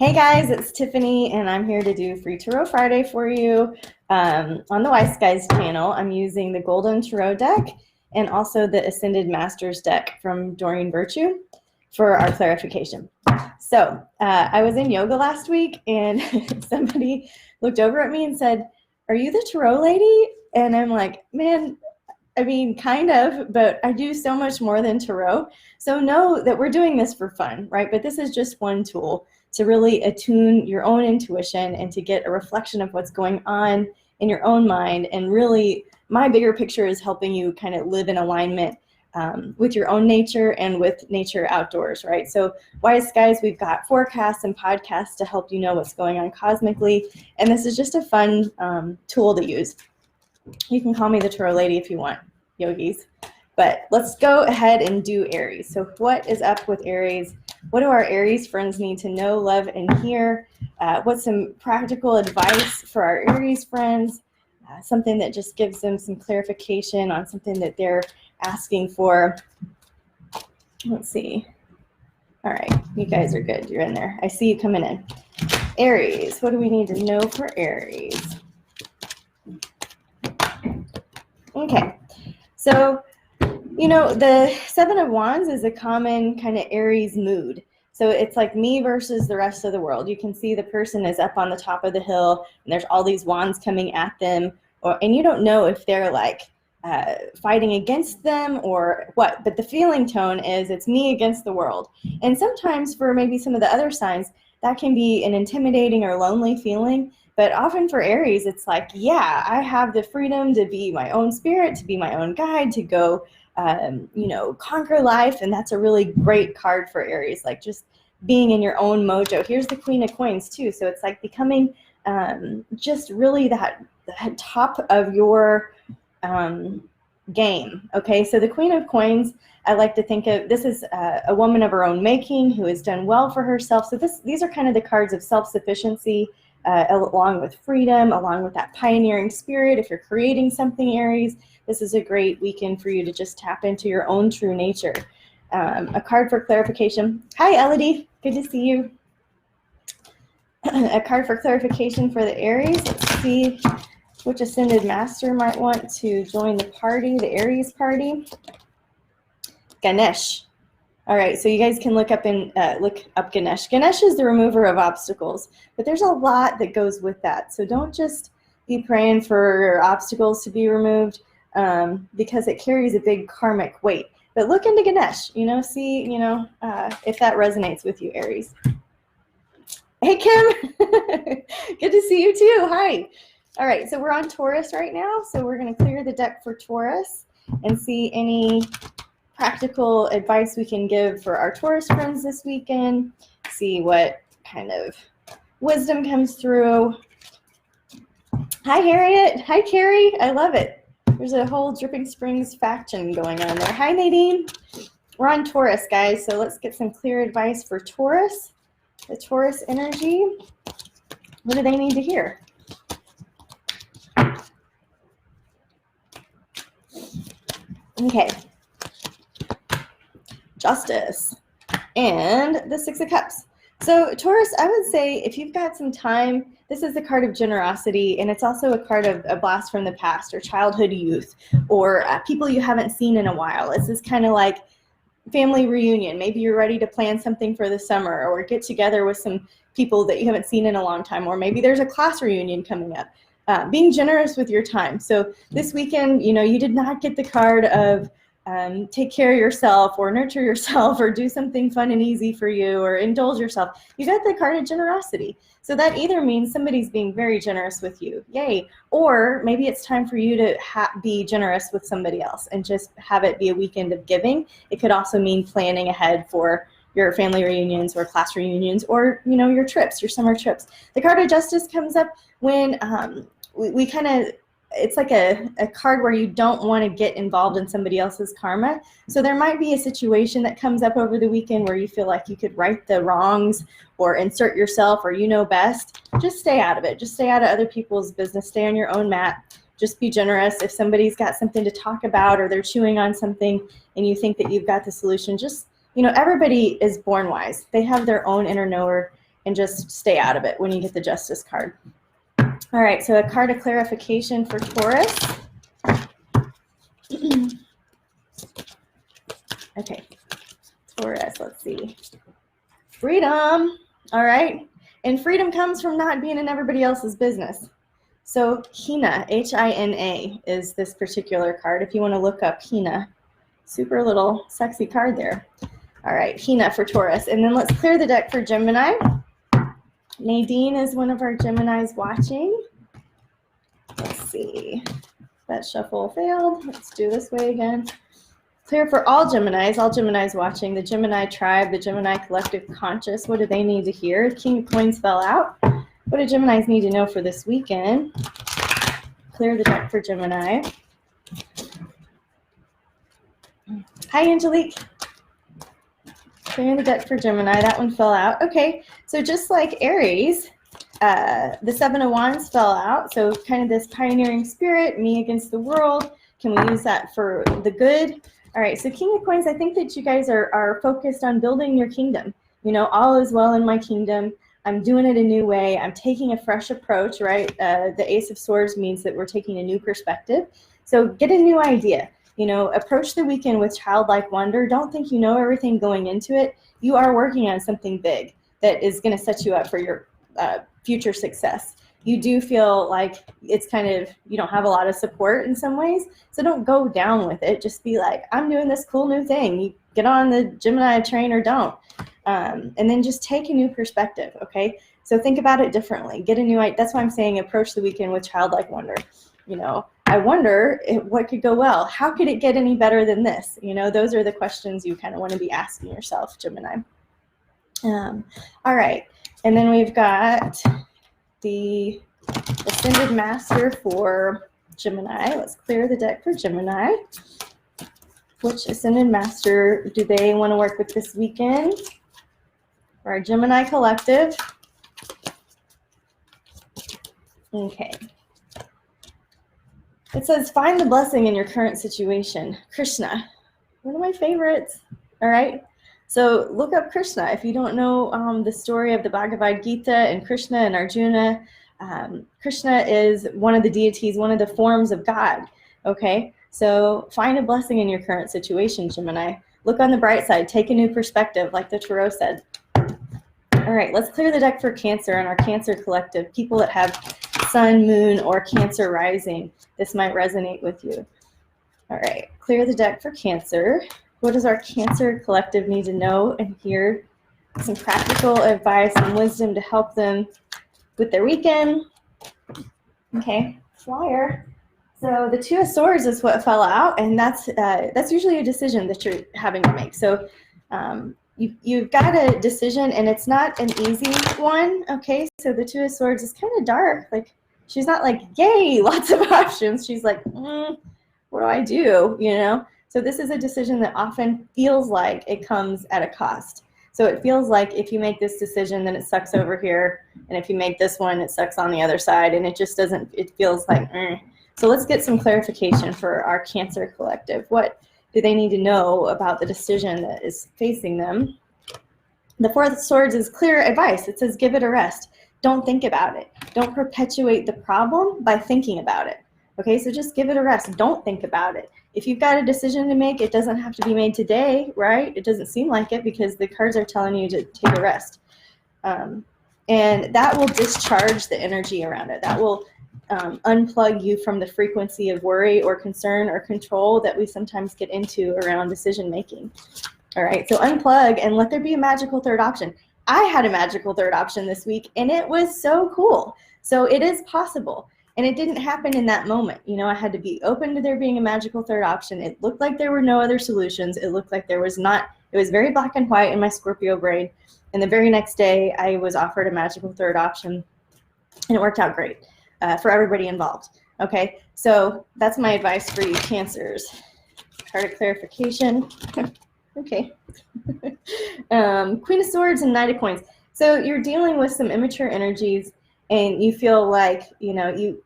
Hey guys, it's Tiffany, and I'm here to do Free Tarot Friday for you on the Wise Guys channel. I'm using the Golden Tarot deck and also the Ascended Masters deck from Doreen Virtue for our clarification. So I was in yoga last week, and somebody looked over at me and said, "Are you the tarot lady?" And I'm like, man, I mean, kind of, but I do so much more than tarot. So know that we're doing this for fun, right? But this is just one tool to really attune your own intuition and to get a reflection of what's going on in your own mind. And really, my bigger picture is helping you kind of live in alignment with your own nature and with nature outdoors, right? So Wise Guys, we've got forecasts and podcasts to help you know what's going on cosmically. And this is just a fun tool to use. You can call me the tarot lady if you want, yogis. But let's go ahead and do Aries. So what is up with Aries? What do our Aries friends need to know, love, and hear? What's some practical advice for our Aries friends? Something that just gives them some clarification on something that they're asking for. Let's see. All right, you guys are good. You're in there. I see you coming in. Aries, what do we need to know for Aries? Okay, so you know, the Seven of Wands is a common kind of Aries mood. So it's like me versus the rest of the world. You can see the person is up on the top of the hill, and there's all these wands coming at them, and you don't know if they're like fighting against them or what, but the feeling tone is it's me against the world. And sometimes for maybe some of the other signs, that can be an intimidating or lonely feeling. But often for Aries, it's like, yeah, I have the freedom to be my own spirit, to be my own guide, to go conquer life. And that's a really great card for Aries, like just being in your own mojo. Here's the Queen of Coins too. So it's like becoming just really that top of your game. Okay, so the Queen of Coins, I like to think of this as a woman of her own making who has done well for herself. So these are kind of the cards of self-sufficiency, along with freedom, along with that pioneering spirit. If you're creating something, Aries, this is a great weekend for you to just tap into your own true nature. A card for clarification. Hi, Elodie. Good to see you. A card for clarification for the Aries. Let's see which Ascended Master might want to join the party, the Aries party. Ganesh. All right, so you guys can look up Ganesh. Ganesh is the remover of obstacles, but there's a lot that goes with that. So don't just be praying for obstacles to be removed because it carries a big karmic weight. But look into Ganesh, see, if that resonates with you, Aries. Hey, Kim. Good to see you too. Hi. All right, so we're on Taurus right now, so we're going to clear the deck for Taurus and see any practical advice we can give for our Taurus friends this weekend. See what kind of wisdom comes through. Hi, Harriet. Hi, Carrie. I love it. There's a whole Dripping Springs faction going on there. Hi, Nadine. We're on Taurus, guys, so let's get some clear advice for Taurus. The Taurus energy. What do they need to hear? Okay. Justice and the Six of Cups. So Taurus, I would say if you've got some time, this is the card of generosity, and it's also a card of a blast from the past or childhood youth or people you haven't seen in a while. It's this kind of like family reunion. Maybe you're ready to plan something for the summer or get together with some people that you haven't seen in a long time, or maybe there's a class reunion coming up. Being generous with your time. So this weekend, you did not get the card of take care of yourself or nurture yourself or do something fun and easy for you or indulge yourself. You got the card of generosity. So that either means somebody's being very generous with you, yay, or maybe it's time for you to be generous with somebody else and just have it be a weekend of giving. It could also mean planning ahead for your family reunions or class reunions or, your trips, your summer trips. The card of justice comes up when we kind of, it's like a card where you don't want to get involved in somebody else's karma. So there might be a situation that comes up over the weekend where you feel like you could right the wrongs or insert yourself or best. Just stay out of it. Just stay out of other people's business. Stay on your own mat. Just be generous. If somebody's got something to talk about or they're chewing on something and you think that you've got the solution, just, everybody is born wise. They have their own inner knower and just stay out of it when you get the Justice card. All right, so a card of clarification for Taurus. Okay, Taurus, let's see. Freedom, all right? And freedom comes from not being in everybody else's business. So Hina, H-I-N-A, is this particular card. If you want to look up Hina, super little sexy card there. All right, Hina for Taurus. And then let's clear the deck for Gemini. Nadine is one of our Geminis watching. Let's see. That shuffle failed. Let's do this way again. Clear for all Geminis watching, the Gemini tribe, the Gemini collective conscious. What do they need to hear? King of Coins fell out. What do Geminis need to know for this weekend? Clear the deck for Gemini. Hi, Angelique. Clearing the deck for Gemini. That one fell out. Okay, so just like Aries, the Seven of Wands fell out. So kind of this pioneering spirit, me against the world. Can we use that for the good? All right, so King of Coins, I think that you guys are focused on building your kingdom. You know, all is well in my kingdom. I'm doing it a new way. I'm taking a fresh approach, right? The Ace of Swords means that we're taking a new perspective. So get a new idea. You know, approach the weekend with childlike wonder. Don't think you know everything going into it. You are working on something big that is going to set you up for your future success. You do feel like it's kind of, you don't have a lot of support in some ways. So don't go down with it. Just be like, I'm doing this cool new thing. You get on the Gemini train or don't. And then just take a new perspective, okay? So think about it differently. Get a new idea. That's why I'm saying approach the weekend with childlike wonder. You know, I wonder what could go well. How could it get any better than this? You know, those are the questions you kind of want to be asking yourself, Gemini. All right. And then we've got the Ascended Master for Gemini. Let's clear the deck for Gemini. Which Ascended Master do they want to work with this weekend? For our Gemini collective. Okay. It says, find the blessing in your current situation. Krishna, one of my favorites. All right. So look up Krishna. If you don't know the story of the Bhagavad Gita and Krishna and Arjuna, Krishna is one of the deities, one of the forms of God. Okay. So find a blessing in your current situation, Gemini. Look on the bright side. Take a new perspective, like the Tarot said. All right, let's clear the deck for Cancer and our Cancer collective. People that have Sun, Moon, or Cancer rising. This might resonate with you. All right, clear the deck for Cancer. What does our Cancer collective need to know and hear? Some practical advice and wisdom to help them with their weekend. Okay, Flyer. So the Two of Swords is what fell out, and that's usually a decision that you're having to make. So you've got a decision, and it's not an easy one. Okay, so the Two of Swords is kind of dark. Like, she's not like, yay, lots of options. She's like, what do I do? You know. So this is a decision that often feels like it comes at a cost. So it feels like if you make this decision, then it sucks over here, and if you make this one, it sucks on the other side, and it just doesn't. It feels like. So let's get some clarification for our Cancer collective. What do they need to know about the decision that is facing them? The Four of Swords is clear advice. It says, give it a rest. Don't think about it. Don't perpetuate the problem by thinking about it. Okay, so just give it a rest. Don't think about it. If you've got a decision to make, it doesn't have to be made today, right? It doesn't seem like it because the cards are telling you to take a rest. And that will discharge the energy around it. That will unplug you from the frequency of worry or concern or control that we sometimes get into around decision making. All right, so unplug and let there be a magical third option. I had a magical third option this week, and it was so cool. So it is possible, and it didn't happen in that moment. You know, I had to be open to there being a magical third option. It looked like there were no other solutions. It looked like there was not. It was very black and white in my Scorpio brain, and the very next day I was offered a magical third option, and it worked out great. For everybody involved. Okay, so that's my advice for you Cancers. Card of clarification. Okay. Queen of Swords and Knight of Coins. So you're dealing with some immature energies, and you feel like, you know,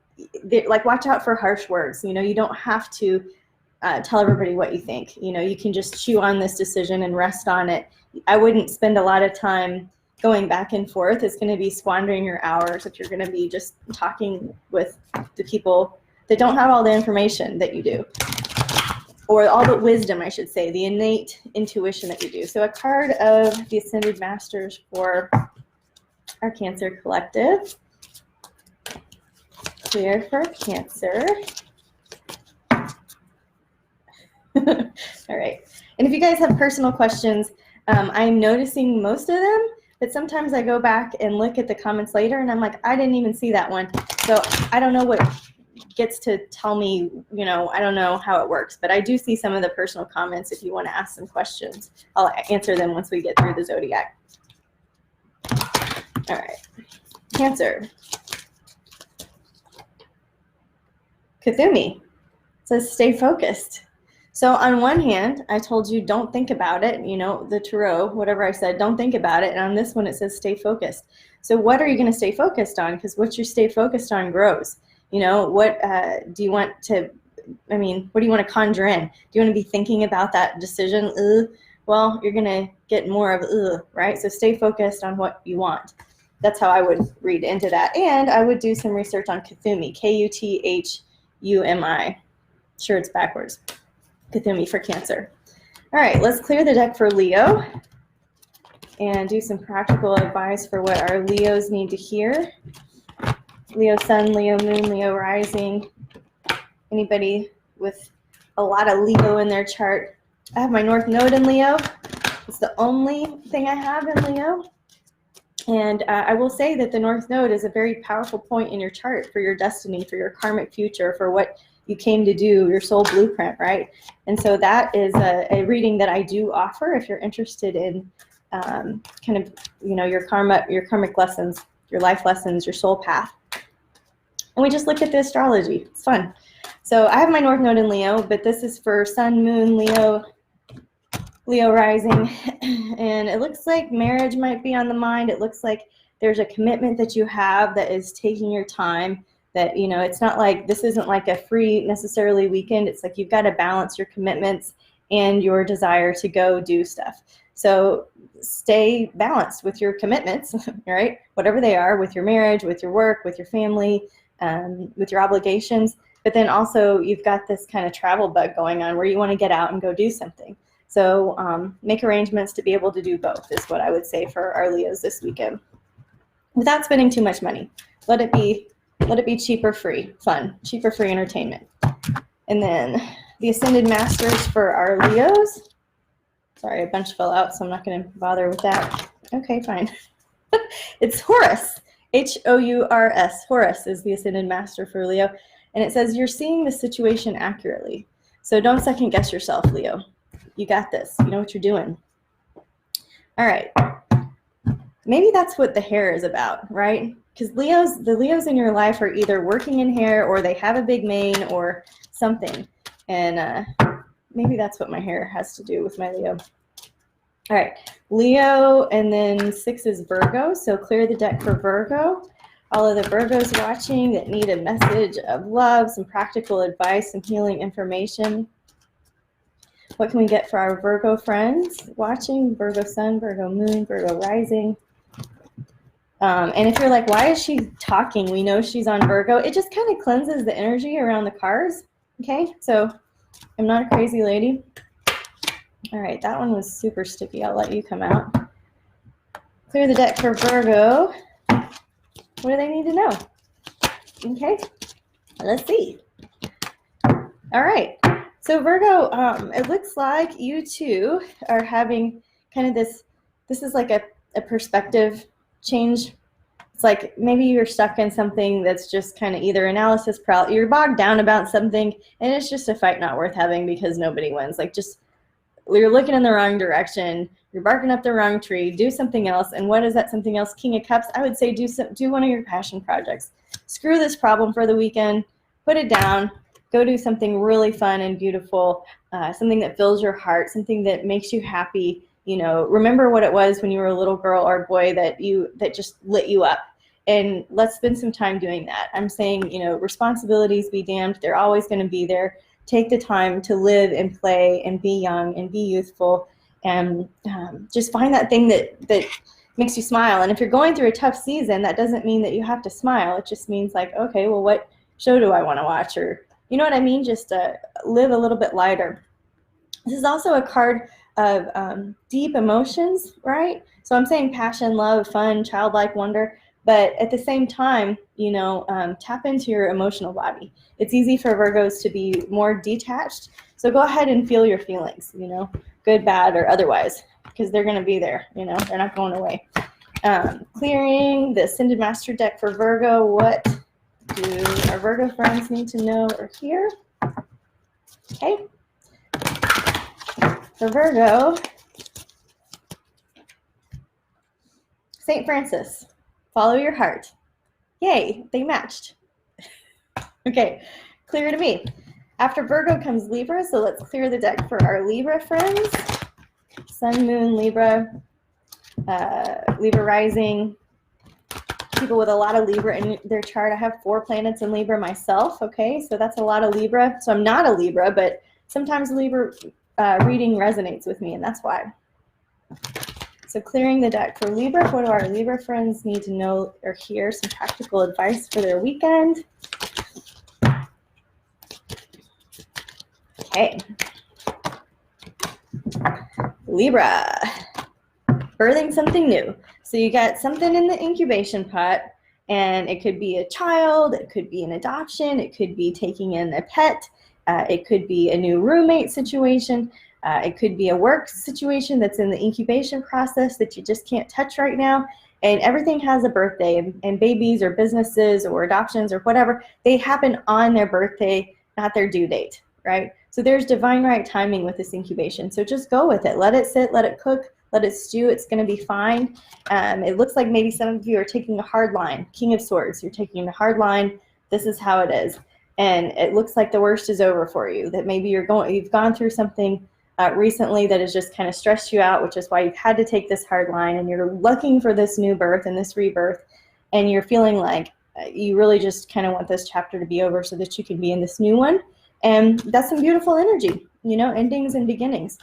like watch out for harsh words. You know, you don't have to tell everybody what you think. You know, you can just chew on this decision and rest on it. I wouldn't spend a lot of time going back and forth is going to be squandering your hours if you're going to be just talking with the people that don't have all the information that you do, or all the wisdom, I should say, the innate intuition that you do. So a card of the Ascended Masters for our Cancer Collective. Clear for Cancer. All right. And if you guys have personal questions, I'm noticing most of them, but sometimes I go back and look at the comments later and I'm like, I didn't even see that one. So I don't know what gets to tell me, you know, I don't know how it works, but I do see some of the personal comments. If you want to ask some questions, I'll answer them once we get through the zodiac. All right. Cancer. Kuthumi says stay focused. So on one hand, I told you don't think about it, you know, the tarot, whatever I said, don't think about it. And on this one, it says stay focused. So what are you going to stay focused on? Because what you stay focused on grows. You know, what do you want to, I mean, what do you want to conjure in? Do you want to be thinking about that decision? Well, you're going to get more of right? So stay focused on what you want. That's how I would read into that. And I would do some research on Kuthumi, Kuthumi. Sure, it's backwards. Kuthumi for Cancer. All right, let's clear the deck for Leo and do some practical advice for what our Leos need to hear. Leo Sun, Leo Moon, Leo Rising. Anybody with a lot of Leo in their chart? I have my North Node in Leo. It's the only thing I have in Leo. And I will say that the North Node is a very powerful point in your chart for your destiny, for your karmic future, for what you came to do, your soul blueprint, right? And so that is a reading that I do offer if you're interested in kind of, you know, your karmic lessons, your life lessons, your soul path. And we just look at the astrology. It's fun. So I have my North Node in Leo, but this is for Sun, Moon, Leo Rising. And it looks like marriage might be on the mind. It looks like there's a commitment that you have that is taking your time. That, you know, it's not like, this isn't like a free necessarily weekend. It's like you've got to balance your commitments and your desire to go do stuff. So stay balanced with your commitments, right? Whatever they are, with your marriage, with your work, with your family, with your obligations. But then also you've got this kind of travel bug going on where you want to get out and go do something. So make arrangements to be able to do both is what I would say for our Leos this weekend. Without spending too much money. Let it be cheaper, free, fun, cheaper, free entertainment. And then the Ascended Masters for our Leos. Sorry, a bunch fell out, so I'm not going to bother with that. Okay, fine. It's Horus, H-O-U-R-S. Horus is the Ascended Master for Leo. And it says, you're seeing the situation accurately. So don't second guess yourself, Leo. You got this. You know what you're doing. All right. Maybe that's what the hair is about, right? Because the Leos in your life are either working in hair or they have a big mane or something. And maybe that's what my hair has to do with my Leo. All right, Leo, and then 6 is Virgo. So clear the deck for Virgo. All of the Virgos watching that need a message of love, some practical advice, some healing information. What can we get for our Virgo friends watching? Virgo Sun, Virgo Moon, Virgo Rising. And if you're like, why is she talking? We know she's on Virgo. It just kind of cleanses the energy around the cards. Okay, so I'm not a crazy lady. All right, that one was super sticky. I'll let you come out. Clear the deck for Virgo. What do they need to know? Okay, let's see. All right, so Virgo, it looks like you two are having kind of this is like a perspective change. It's like maybe you're stuck in something that's just kind of either analysis paralysis, you're bogged down about something, and it's just a fight not worth having because nobody wins. Like, just, you're looking in the wrong direction, you're barking up the wrong tree, do something else. And what is that something else? King of Cups. I would say do one of your passion projects. Screw this problem for the weekend, put it down, go do something really fun and beautiful, something that fills your heart, something that makes you happy. You know, remember what it was when you were a little girl or boy that just lit you up. And let's spend some time doing that. I'm saying, you know, responsibilities be damned. They're always going to be there. Take the time to live and play and be young and be youthful, and just find that thing that makes you smile. And if you're going through a tough season, that doesn't mean that you have to smile. It just means like, okay, well, what show do I want to watch? Or, you know what I mean? Just live a little bit lighter. This is also a card of deep emotions, right? So I'm saying passion, love, fun, childlike wonder, but at the same time, you know, tap into your emotional body. It's easy for Virgos to be more detached. So go ahead and feel your feelings, you know, good, bad, or otherwise, because they're going to be there, you know, they're not going away. Clearing the Ascended Master deck for Virgo. What do our Virgo friends need to know or hear? Okay. For Virgo, St. Francis, follow your heart. Yay, they matched. Okay, clear to me. After Virgo comes Libra, so let's clear the deck for our Libra friends. Sun, Moon, Libra, Libra rising, people with a lot of Libra in their chart. I have 4 planets in Libra myself, okay? So that's a lot of Libra. So I'm not a Libra, but sometimes Libra reading resonates with me, and that's why. So clearing the deck for Libra, what do our Libra friends need to know or hear? Some practical advice for their weekend. Okay. Libra, birthing something new. So you got something in the incubation pot, and it could be a child, it could be an adoption, it could be taking in a pet, it could be a new roommate situation, it could be a work situation that's in the incubation process that you just can't touch right now. And everything has a birthday, and babies or businesses or adoptions or whatever, they happen on their birthday, not their due date, right? So there's divine right timing with this incubation. So just go with it. Let it sit, let it cook, let it stew. It's going to be fine. It looks like maybe some of you are taking a hard line. King of Swords, you're taking a hard line. This is how it is. And it looks like the worst is over for you, that maybe you've gone through something recently that has just kind of stressed you out, which is why you've had to take this hard line, and you're looking for this new birth and this rebirth, and you're feeling like you really just kind of want this chapter to be over so that you can be in this new one. And that's some beautiful energy, you know, endings and beginnings.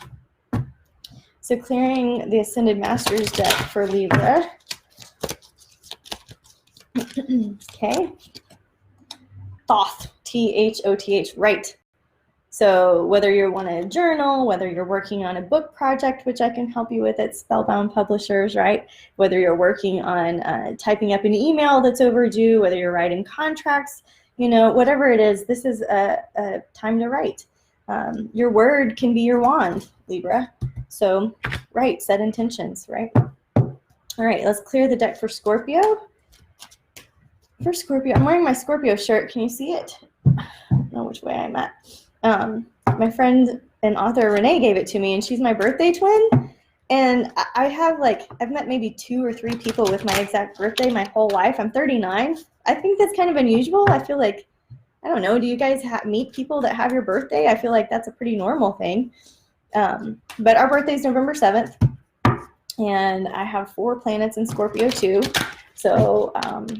So clearing the Ascended Masters deck for Libra. Okay. Thoth, Thoth, right. So whether you want to journal, whether you're working on a book project, which I can help you with at Spellbound Publishers, right? Whether you're working on typing up an email that's overdue, whether you're writing contracts, you know, whatever it is, this is a time to write. Your word can be your wand, Libra. So write, set intentions, right? All right, let's clear the deck for Scorpio. For Scorpio, I'm wearing my Scorpio shirt. Can you see it? I don't know which way I'm at. My friend and author Renee gave it to me, and she's my birthday twin. And I have I've met maybe 2 or 3 people with my exact birthday my whole life. I'm 39. I think that's kind of unusual. I feel like, I don't know, do you guys meet people that have your birthday? I feel like that's a pretty normal thing. But our birthday is November 7th, and I have 4 planets in Scorpio too. So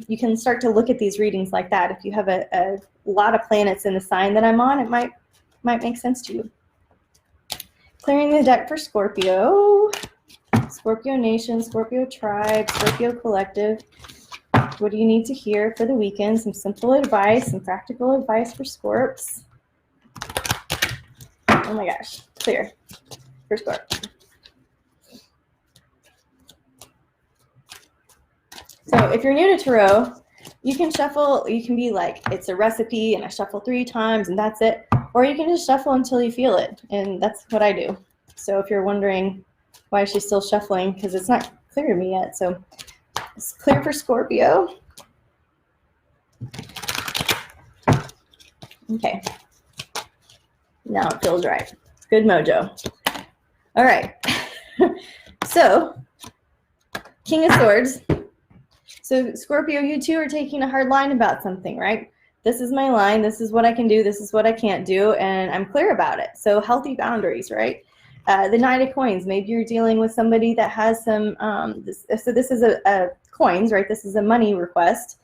you can start to look at these readings like that. If you have a lot of planets in the sign that I'm on, it might make sense to you. Clearing the deck for Scorpio. Scorpio Nation, Scorpio Tribe, Scorpio Collective. What do you need to hear for the weekend? Some simple advice, some practical advice for Scorps. Oh my gosh, clear for Scorp. So if you're new to Tarot, you can shuffle, you can be like, it's a recipe and I shuffle 3 times and that's it. Or you can just shuffle until you feel it. And that's what I do. So if you're wondering why she's still shuffling, because it's not clear to me yet. So it's clear for Scorpio. Okay. Now it feels right. Good mojo. All right. So, King of Swords. So Scorpio, you two are taking a hard line about something, right? This is my line. This is what I can do. This is what I can't do. And I'm clear about it. So healthy boundaries, right? The Knight of Coins. Maybe you're dealing with somebody that has some, so this is a coins, right? This is a money request.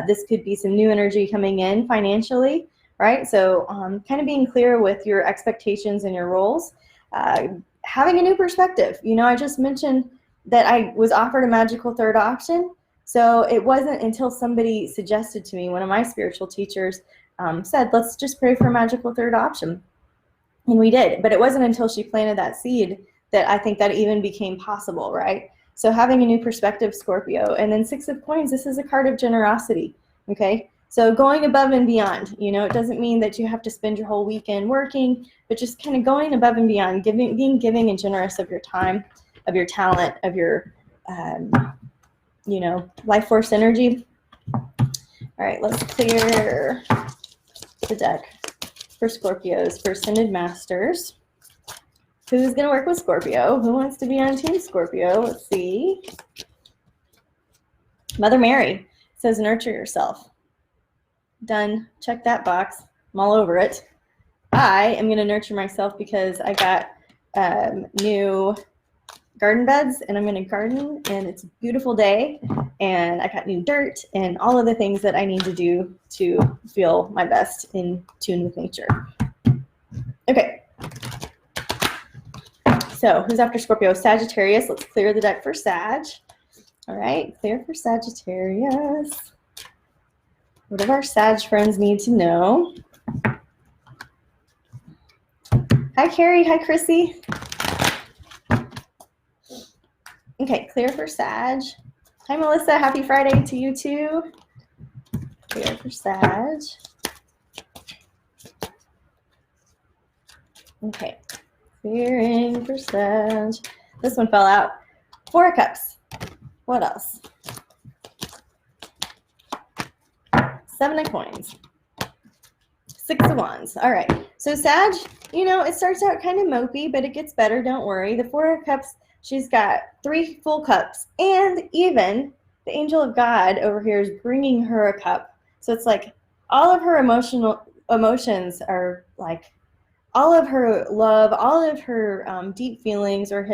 This could be some new energy coming in financially, right? So kind of being clear with your expectations and your roles. Having a new perspective. You know, I just mentioned that I was offered a magical third option. So it wasn't until somebody suggested to me, one of my spiritual teachers said, let's just pray for a magical third option. And we did, but it wasn't until she planted that seed that I think that even became possible, right? So having a new perspective, Scorpio. And then Six of Coins, this is a card of generosity, okay? So going above and beyond, you know, it doesn't mean that you have to spend your whole weekend working, but just kind of going above and beyond, being giving and generous of your time, of your talent, of your, you know, life force energy. All right, let's clear the deck for Scorpios, for Ascended Masters. Who's going to work with Scorpio? Who wants to be on Team Scorpio? Let's see. Mother Mary says, nurture yourself. Done. Check that box. I'm all over it. I am going to nurture myself because I got new garden beds and I'm going to garden and it's a beautiful day and I got new dirt and all of the things that I need to do to feel my best in tune with nature. Okay. So who's after Scorpio? Sagittarius. Let's clear the deck for Sag. All right, clear for Sagittarius. What do our Sag friends need to know? Hi, Carrie. Hi, Chrissy. Okay, clear for Sag. Hi, Melissa. Happy Friday to you too. Clear for Sag. Okay, clearing for Sag. This one fell out. Four of Cups. What else? Seven of Coins. Six of Wands. All right. So Sag, you know, it starts out kind of mopey, but it gets better. Don't worry. The Four of Cups, she's got 3 full cups. And even the angel of God over here is bringing her a cup. So it's like all of her emotions are like, all of her love, all of her deep feelings or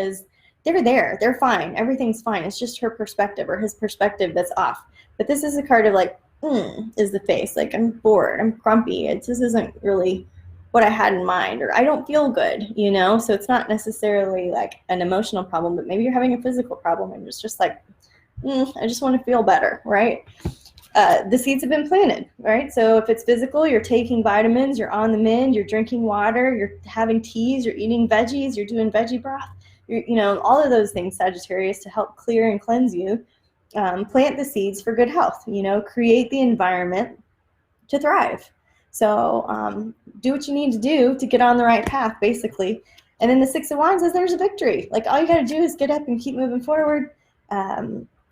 they're there. They're fine. Everything's fine. It's just her perspective or his perspective that's off. But this is a card of like, is the face. Like, I'm bored. I'm grumpy. This isn't really what I had in mind, or I don't feel good, you know? So it's not necessarily like an emotional problem, but maybe you're having a physical problem and it's just like, I just want to feel better, right? The seeds have been planted, right? So if it's physical, you're taking vitamins, you're on the mend, you're drinking water, you're having teas, you're eating veggies, you're doing veggie broth, you know, all of those things, Sagittarius, to help clear and cleanse you. Plant the seeds for good health, you know, create the environment to thrive. So do what you need to do to get on the right path, basically. And then the Six of Wands is there's a victory. Like, all you got to do is get up and keep moving forward.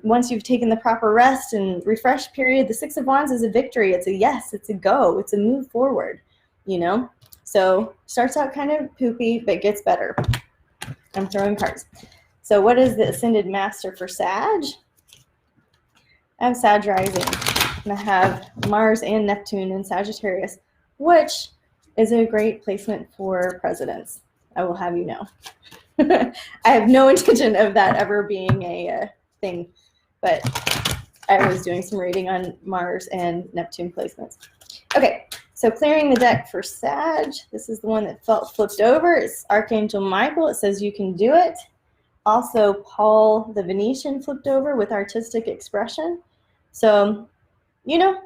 Once you've taken the proper rest and refresh period, the Six of Wands is a victory. It's a yes, it's a go, it's a move forward, you know? So starts out kind of poopy, but gets better. I'm throwing cards. So what is the Ascended Master for Sag? I have Sag rising, and I have Mars and Neptune in Sagittarius, which is a great placement for presidents. I will have you know. I have no intention of that ever being a thing, but I was doing some reading on Mars and Neptune placements. Okay, so clearing the deck for Sag. This is the one that flipped over. It's Archangel Michael. It says you can do it. Also, Paul the Venetian flipped over with artistic expression. So, you know,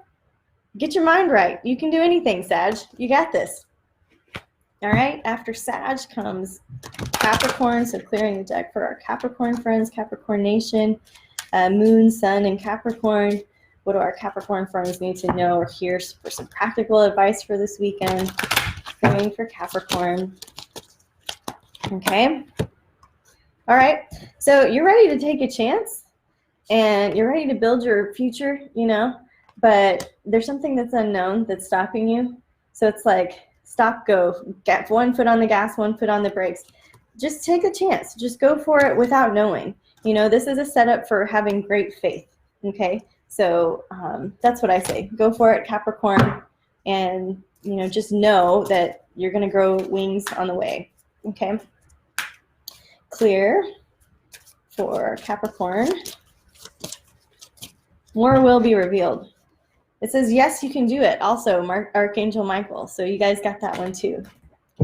get your mind right. You can do anything, Sag. You got this. All right, after Sag comes Capricorn, so clearing the deck for our Capricorn friends, Capricorn Nation, Moon, Sun, and Capricorn. What do our Capricorn friends need to know or hear for some practical advice for this weekend? Clearing for Capricorn. Okay. All right, so you're ready to take a chance and you're ready to build your future, you know, but there's something that's unknown that's stopping you. So it's like, stop, go, get 1 foot on the gas, 1 foot on the brakes. Just take a chance. Just go for it without knowing. You know, this is a setup for having great faith, okay? So that's what I say. Go for it, Capricorn, and, you know, just know that you're going to grow wings on the way, okay? Clear for Capricorn. More will be revealed. It says, yes, you can do it. Also, Archangel Michael. So you guys got that one too.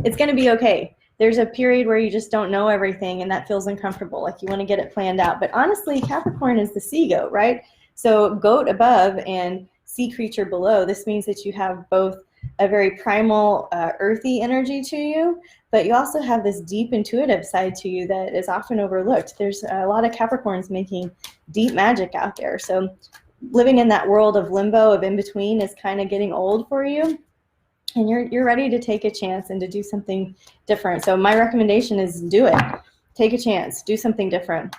It's going to be okay. there's a period where you just don't know everything and that feels uncomfortable, like you want to get it planned out. But honestly, Capricorn is the sea goat, right? So goat above and sea creature below. This means that you have both a very primal, earthy energy to you, but you also have this deep intuitive side to you that is often overlooked. There's a lot of Capricorns making deep magic out there. So living in that world of limbo, of in between, is kind of getting old for you. And you're ready to take a chance and to do something different. So my recommendation is do it. Take a chance. Do something different.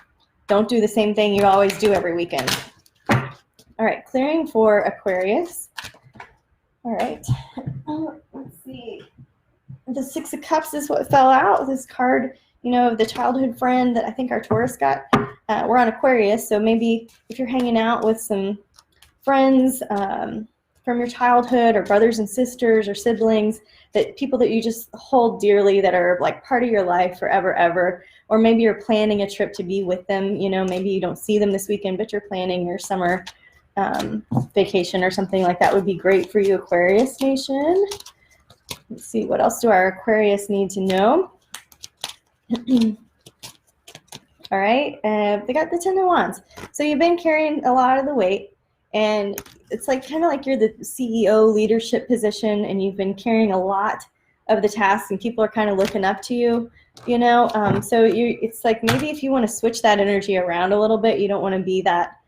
Don't do the same thing you always do every weekend. All right, clearing for Aquarius. All right, let's see. The Six of Cups is what fell out. This card, you know, the childhood friend that I think our Taurus got. We're on Aquarius, so maybe if you're hanging out with some friends from your childhood, or brothers and sisters or siblings, that people that you just hold dearly, that are like part of your life forever, ever, or maybe you're planning a trip to be with them. You know, maybe you don't see them this weekend, but you're planning your summer vacation or something like that. Would be great for you, Aquarius Nation. Let's see, what else do our Aquarius need to know? All right, they got the Ten of Wands. So you've been carrying a lot of the weight, and it's like kind of like you're the CEO leadership position, and you've been carrying a lot of the tasks, and people are kind of looking up to you, you know. So it's like maybe if you want to switch that energy around a little bit, you don't want to be that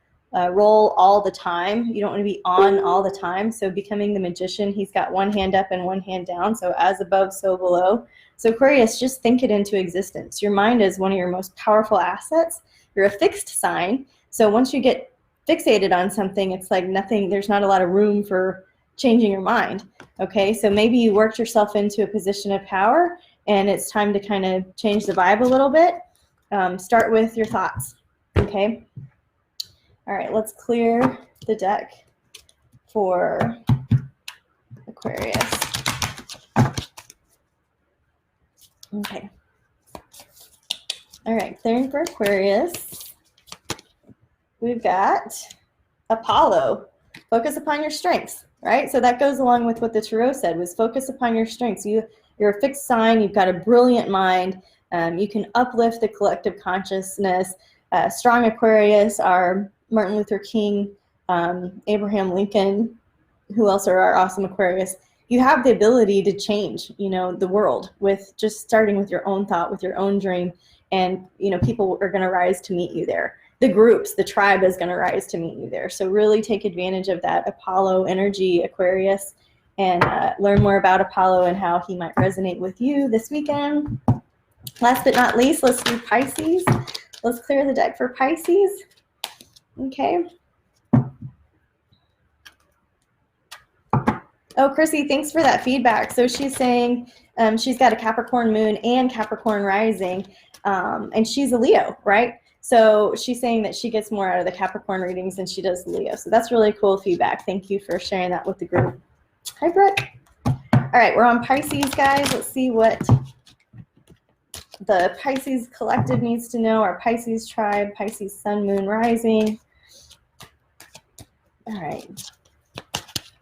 role all the time. You don't want to be on all the time. So becoming the magician, he's got one hand up and one hand down. So as above, so below. So Aquarius, just think it into existence. Your mind is one of your most powerful assets. You're a fixed sign. So once you get fixated on something, it's like nothing, there's not a lot of room for changing your mind. Okay, so maybe you worked yourself into a position of power, and it's time to kind of change the vibe a little bit. Start with your thoughts. Okay. All right, let's clear the deck for Aquarius. Okay. All right, clearing for Aquarius. We've got Apollo. Focus upon your strengths, right? So that goes along with what the Tarot said, was focus upon your strengths. You're a fixed sign. You've got a brilliant mind. You can uplift the collective consciousness. Strong Aquarius are Martin Luther King, Abraham Lincoln. Who else are our awesome Aquarius? You have the ability to change, you know, the world with just starting with your own thought, with your own dream, and, you know, people are going to rise to meet you there. The groups, the tribe is going to rise to meet you there. So really take advantage of that Apollo energy, Aquarius, and learn more about Apollo and how he might resonate with you this weekend. Last but not least, let's do Pisces. Let's clear the deck for Pisces. Okay. Oh, Chrissy, thanks for that feedback. So she's saying she's got a Capricorn moon and Capricorn rising, and she's a Leo, right? So she's saying that she gets more out of the Capricorn readings than she does Leo. So that's really cool feedback. Thank you for sharing that with the group. Hi, Brett. All right, we're on Pisces, guys. Let's see what the Pisces collective needs to know. Our Pisces tribe, Pisces sun, moon, rising. All right.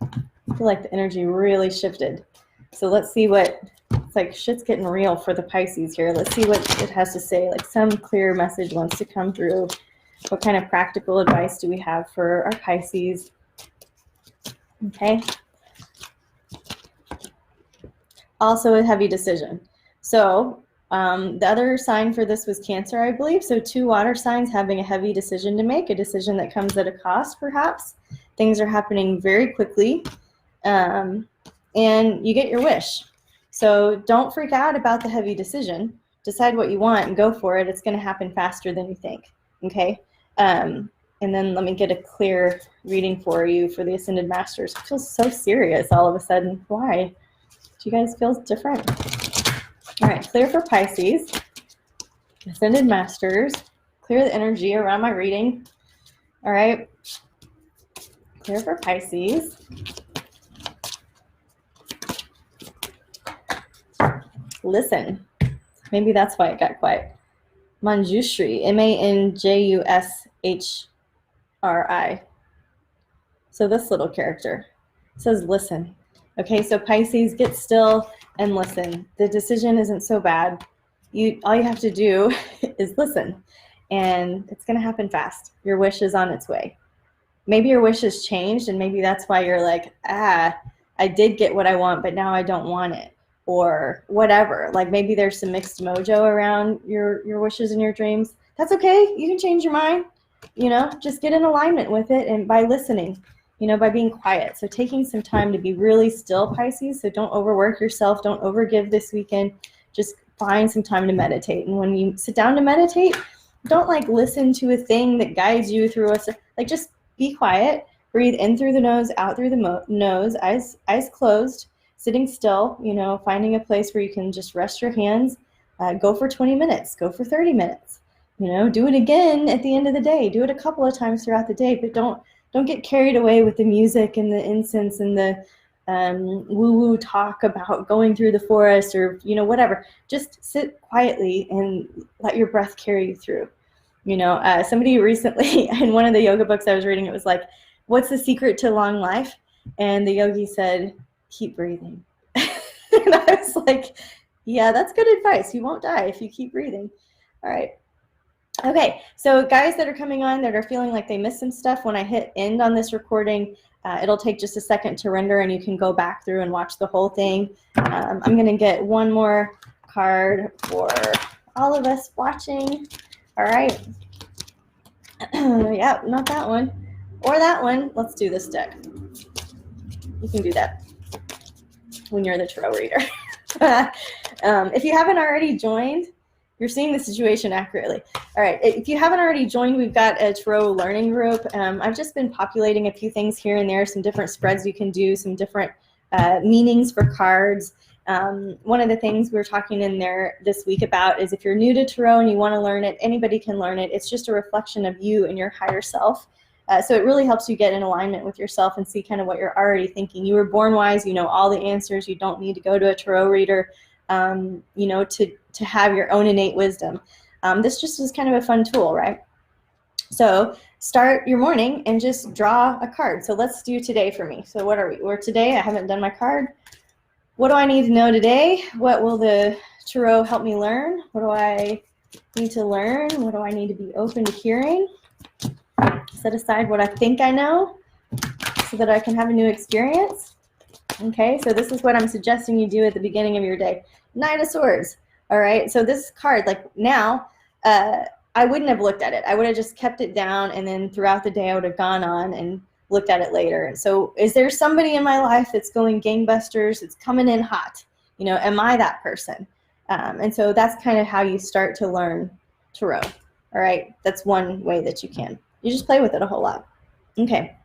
I feel like the energy really shifted. So let's see what, it's like shit's getting real for the Pisces here. Let's see what it has to say. Like some clear message wants to come through. What kind of practical advice do we have for our Pisces? Okay. Also a heavy decision. So the other sign for this was Cancer, I believe. So 2 water signs having a heavy decision to make, a decision that comes at a cost, perhaps. Things are happening very quickly, and you get your wish. So don't freak out about the heavy decision. Decide what you want and go for it. It's going to happen faster than you think, okay? And then let me get a clear reading for you for the Ascended Masters. It feels so serious all of a sudden. Why? Do you guys feel different? All right, clear for Pisces. Ascended Masters. Clear the energy around my reading. All right. Clear for Pisces. Listen. Maybe that's why it got quiet. Manjushri. Manjushri. So this little character says, listen. Okay, so Pisces, get still. and listen. The decision isn't so bad. All you have to do is listen, and it's going to happen fast. Your wish is on its way. Maybe your wish has changed, and maybe that's why you're like, I did get what I want, but now I don't want it, or whatever. Like maybe there's some mixed mojo around your wishes and your dreams. That's okay. You can change your mind. Just get in alignment with it, and by listening, by being quiet. So taking some time to be really still, Pisces. So don't overwork yourself. Don't overgive this weekend. Just find some time to meditate. And when you sit down to meditate, don't like listen to a thing that guides you through like just be quiet, breathe in through the nose, out through the nose, eyes closed, sitting still, finding a place where you can just rest your hands, go for 20 minutes, go for 30 minutes, do it again at the end of the day, do it a couple of times throughout the day, but don't get carried away with the music and the incense and the woo-woo talk about going through the forest or, whatever. Just sit quietly and let your breath carry you through. Somebody recently in one of the yoga books I was reading, it was like, what's the secret to long life? And the yogi said, keep breathing. And I was like, yeah, that's good advice. You won't die if you keep breathing. All right. Okay, so guys that are coming on that are feeling like they missed some stuff, when I hit end on this recording, it'll take just a second to render and you can go back through and watch the whole thing. I'm going to get one more card for all of us watching. All right. Yeah, not that one or that one. Let's do this deck. You can do that when you're the tarot reader. If you haven't already joined, you're seeing the situation accurately. All right, if you haven't already joined, we've got a tarot learning group. I've just been populating a few things here and there, some different spreads you can do, some different meanings for cards. One of the things we were talking in there this week about is if you're new to tarot and you want to learn it, anybody can learn it. It's just a reflection of you and your higher self. So it really helps you get in alignment with yourself and see kind of what you're already thinking. You were born wise, you know all the answers. You don't need to go to a tarot reader, to have your own innate wisdom. This just is kind of a fun tool, right? So start your morning and just draw a card. So let's do today for me. So what are we? We're today. I haven't done my card. What do I need to know today? What will the tarot help me learn? What do I need to learn? What do I need to be open to hearing? Set aside what I think I know so that I can have a new experience. Okay, so this is what I'm suggesting you do at the beginning of your day. Knight of Swords. All right, so this card, like now, I wouldn't have looked at it. I would have just kept it down, and then throughout the day I would have gone on and looked at it later. So is there somebody in my life that's going gangbusters, it's coming in hot? Am I that person? And so that's kind of how you start to learn tarot. All right, that's one way that you can. You just play with it a whole lot. Okay,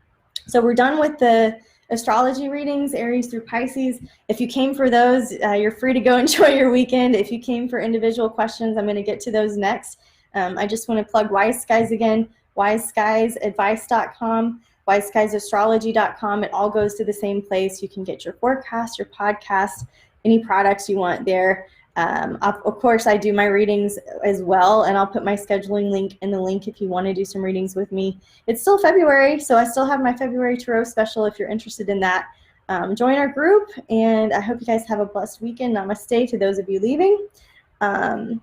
so we're done with the astrology readings, Aries through Pisces. If you came for those, you're free to go enjoy your weekend. If you came for individual questions, I'm going to get to those next. I just want to plug Wise Skies again, wiseskiesadvice.com, wiseskiesastrology.com. It all goes to the same place. You can get your forecast, your podcast, any products you want there. Of course, I do my readings as well, and I'll put my scheduling link in the link if you want to do some readings with me. It's still February, so I still have my February Tarot special if you're interested in that. Join our group, and I hope you guys have a blessed weekend. Namaste to those of you leaving. And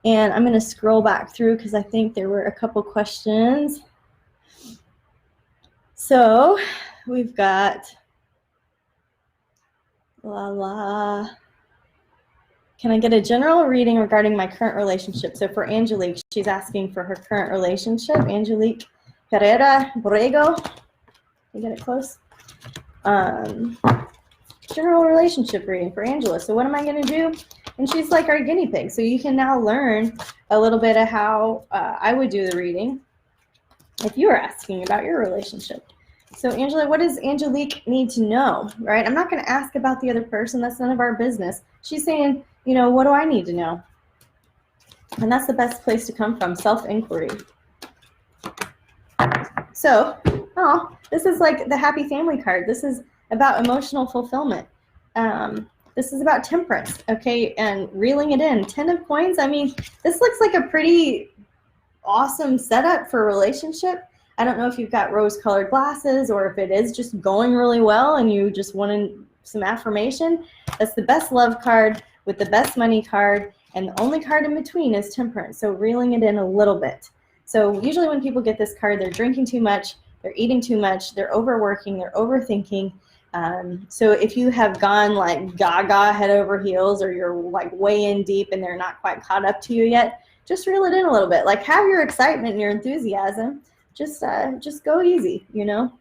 I'm going to scroll back through because I think there were a couple questions. So we've got Can I get a general reading regarding my current relationship? So for Angelique, she's asking for her current relationship. Angelique Pereira Borrego. You get it close? General relationship reading for Angela. So what am I going to do? And she's like our guinea pig. So you can now learn a little bit of how I would do the reading if you were asking about your relationship. So Angela, what does Angelique need to know, right? I'm not going to ask about the other person. That's none of our business. She's saying, what do I need to know? And that's the best place to come from, self-inquiry. So, this is like the happy family card. This is about emotional fulfillment. This is about temperance, okay, and reeling it in. 10 of coins, I mean, this looks like a pretty awesome setup for a relationship. I don't know if you've got rose-colored glasses or if it is just going really well and you just want to some affirmation. That's the best love card with the best money card, and the only card in between is temperance, so reeling it in a little bit. So usually when people get this card, they're drinking too much, they're eating too much, they're overworking, they're overthinking. So if you have gone like gaga head over heels, or you're like way in deep and they're not quite caught up to you yet, just reel it in a little bit. Like, have your excitement and your enthusiasm. Just go easy, you know.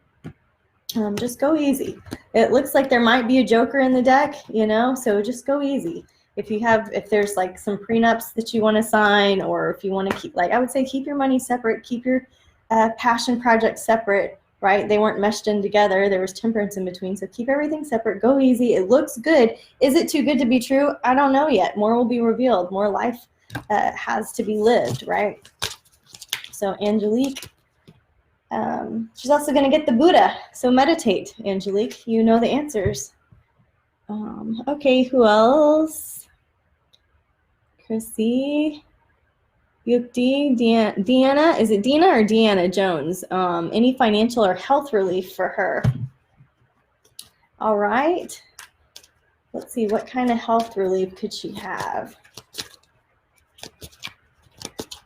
Just go easy. It looks like there might be a joker in the deck, you know, so just go easy. If there's like some prenups that you want to sign, or if you want to keep, like, I would say keep your money separate, keep your passion projects separate, right? They weren't meshed in together. There was temperance in between, so keep everything separate. Go easy. It looks good. Is it too good to be true? I don't know yet. More will be revealed. More life has to be lived, right? So Angelique, she's also going to get the Buddha. So meditate, Angelique. You know the answers. Okay, who else? Chrissy, Yukti, Deanna. Is it Dina or Deanna Jones? Any financial or health relief for her? All right. Let's see, what kind of health relief could she have?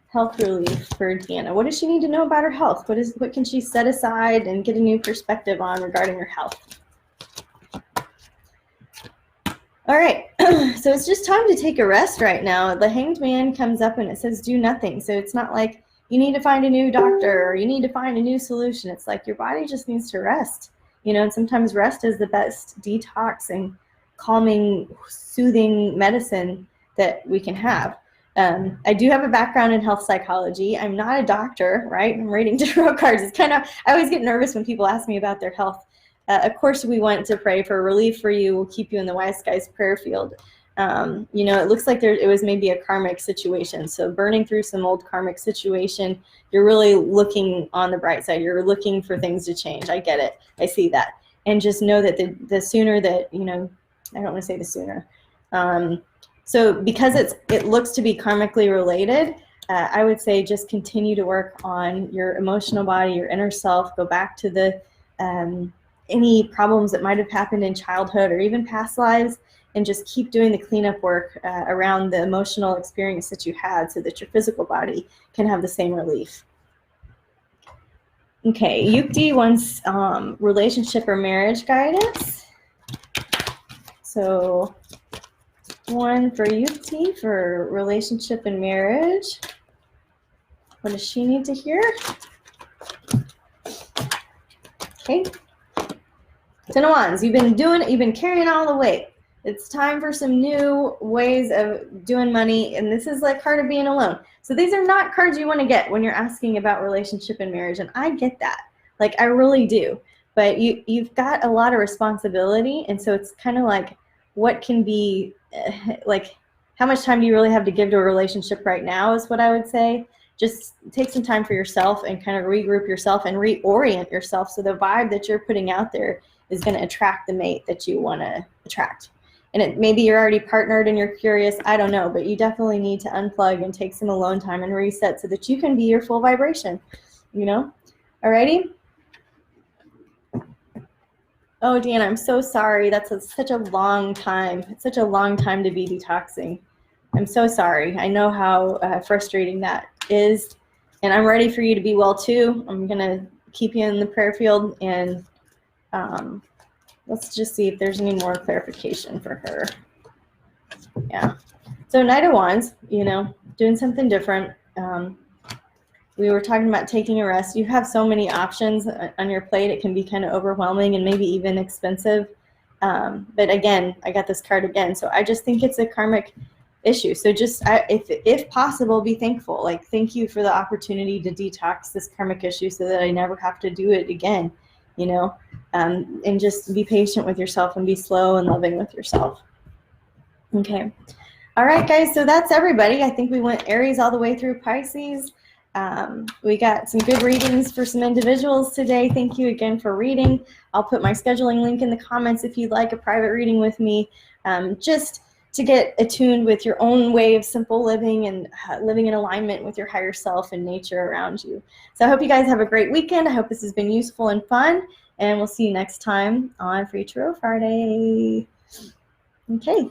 Health relief for Deanna. What does she need to know about her health? What can she set aside and get a new perspective on regarding her health? All right, so it's just time to take a rest right now. The Hanged Man comes up and it says do nothing. So it's not like you need to find a new doctor or you need to find a new solution. It's like your body just needs to rest, you know, and sometimes rest is the best detoxing, calming, soothing medicine that we can have. I do have a background in health psychology. I'm not a doctor, right? I'm reading tarot cards. It's kind of, I always get nervous when people ask me about their health. Of course, we want to pray for relief for you. We'll keep you in the Wise Guys prayer field. You know, it looks like it was maybe a karmic situation. So burning through some old karmic situation, you're really looking on the bright side. You're looking for things to change. I get it. I see that. And just know that the sooner that, you know, I don't want to say the sooner. So because it looks to be karmically related, I would say just continue to work on your emotional body, your inner self. Go back to the any problems that might have happened in childhood or even past lives, and just keep doing the cleanup work around the emotional experience that you had, so that your physical body can have the same relief. Okay, Yukti wants relationship or marriage guidance. So one for Yukti for relationship and marriage. What does she need to hear? Okay. Ten of Wands, you've been carrying all the weight. It's time for some new ways of doing money, and this is like card of being alone. So these are not cards you want to get when you're asking about relationship and marriage, and I get that. Like, I really do. But you've got a lot of responsibility, and so it's kind of like, what can be, like, how much time do you really have to give to a relationship right now is what I would say. Just take some time for yourself and kind of regroup yourself and reorient yourself, so the vibe that you're putting out there is going to attract the mate that you want to attract. And maybe you're already partnered and you're curious, I don't know, but you definitely need to unplug and take some alone time and reset so that you can be your full vibration, you know? Alrighty? Oh, Deanna, I'm so sorry. That's such a long time. It's such a long time to be detoxing. I'm so sorry. I know how frustrating that is. And I'm ready for you to be well too. I'm going to keep you in the prayer field, and let's just see if there's any more clarification for her. Yeah. So Knight of Wands, you know, doing something different. We were talking about taking a rest. You have so many options on your plate. It can be kind of overwhelming and maybe even expensive. But again, I got this card again. So I just think it's a karmic issue. So just, if possible, be thankful. Like, thank you for the opportunity to detox this karmic issue so that I never have to do it again, you know, and just be patient with yourself and be slow and loving with yourself. Okay. All right, guys. So that's everybody. I think we went Aries all the way through Pisces. We got some good readings for some individuals today. Thank you again for reading. I'll put my scheduling link in the comments if you'd like a private reading with me, just to get attuned with your own way of simple living and living in alignment with your higher self and nature around you. So I hope you guys have a great weekend. I hope this has been useful and fun. and we'll see you next time on Free Tarot Friday. Okay.